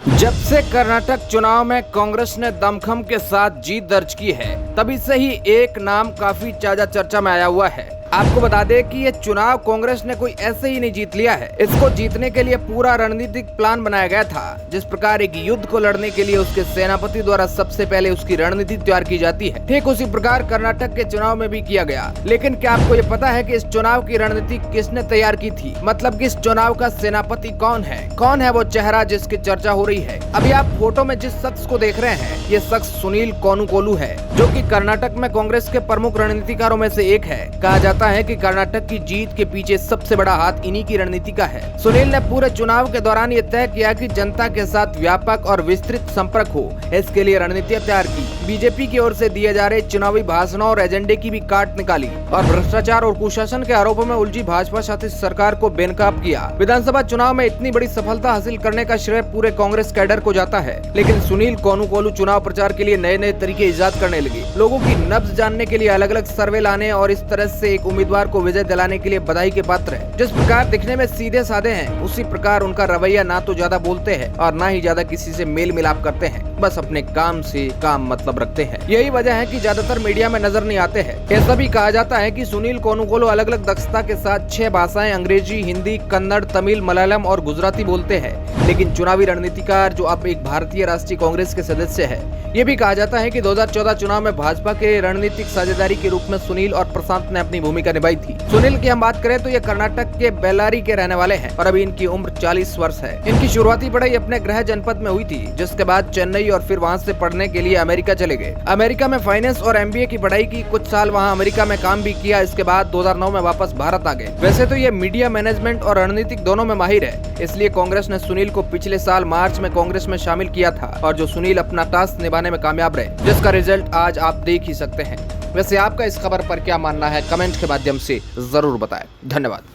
जब से कर्नाटक चुनाव में कांग्रेस ने दमखम के साथ जीत दर्ज की है, तभी से ही एक नाम काफी ज्यादा चर्चा में आया हुआ है। आपको बता दें कि ये चुनाव कांग्रेस ने कोई ऐसे ही नहीं जीत लिया है। इसको जीतने के लिए पूरा रणनीतिक प्लान बनाया गया था। जिस प्रकार एक युद्ध को लड़ने के लिए उसके सेनापति द्वारा सबसे पहले उसकी रणनीति तैयार की जाती है, ठीक उसी प्रकार कर्नाटक के चुनाव में भी किया गया। लेकिन क्या आपको ये पता है कि इस चुनाव की रणनीति किसने तैयार की थी? मतलब कि इस चुनाव का सेनापति कौन है? कौन है वो चेहरा जिसकी चर्चा हो रही है? अभी आप फोटो में जिस शख्स को देख रहे हैं, ये शख्स सुनील कोनुकोलु है, जो कि कर्नाटक में कांग्रेस के प्रमुख रणनीतिकारों में से एक है। कहा जाता है कि कर्नाटक की जीत के पीछे सबसे बड़ा हाथ इन्हीं की रणनीति का है। सुनील ने पूरे चुनाव के दौरान ये तय किया कि जनता के साथ व्यापक और विस्तृत संपर्क हो। इसके लिए रणनीतियां तैयार की। बीजेपी की ओर से दिए जा रहे चुनावी भाषणों और एजेंडे की भी काट निकाली और भ्रष्टाचार और कुशासन के आरोपों में उलझी भाजपा शासित सरकार को बेनकाब किया। विधानसभा चुनाव में इतनी बड़ी सफलता हासिल करने का श्रेय पूरे कांग्रेस कैडर को जाता है। लेकिन सुनील कोनुकोलु चुनाव प्रचार के लिए नए नए तरीके इजाद करने लगे। लोगों की नब्ज जानने के लिए अलग अलग सर्वे लाने और इस तरह से एक उम्मीदवार को विजय दिलाने के लिए बधाई के पात्र है। जिस प्रकार दिखने में सीधे साधे हैं, उसी प्रकार उनका रवैया ना तो ज्यादा बोलते हैं और ना ही ज्यादा किसी से मेल मिलाप करते हैं। बस अपने काम से काम मतलब रखते हैं। यही वजह है कि ज्यादातर मीडिया में नजर नहीं आते हैं। ऐसा भी कहा जाता है कि सुनील कोनुकोलु अलग अलग दक्षता के साथ 6 भाषाएं अंग्रेजी, हिंदी, कन्नड़, तमिल, मलयालम और गुजराती बोलते हैं। लेकिन चुनावी रणनीतिकार जो अब एक भारतीय राष्ट्रीय कांग्रेस के सदस्य है, ये भी कहा जाता है कि 2014 चुनाव में भाजपा के रणनीतिक साझेदारी के रूप में सुनील और प्रशांत ने अपनी भूमिका निभाई थी। सुनील की हम बात करें तो ये कर्नाटक के बेल्लारी के रहने वाले हैं और अभी इनकी उम्र 40 वर्ष है। इनकी शुरुआती पढ़ाई अपने गृह जनपद में हुई थी, जिसके बाद चेन्नई और फिर वहां से पढ़ने के लिए अमेरिका चले गए। अमेरिका में फाइनेंस और MBA की पढ़ाई की, कुछ साल वहां अमेरिका में काम भी किया। इसके बाद 2009 में वापस भारत आ गए। वैसे तो ये मीडिया मैनेजमेंट और रणनीतिक दोनों में माहिर है, इसलिए कांग्रेस ने सुनील को पिछले साल मार्च में कांग्रेस में शामिल किया था और जो सुनील अपना टास्क निभाने में कामयाब रहे, जिसका रिजल्ट आज आप देख ही सकते हैं। वैसे आपका इस खबर पर क्या मानना है, कमेंट के माध्यम से जरूर बताएं। धन्यवाद।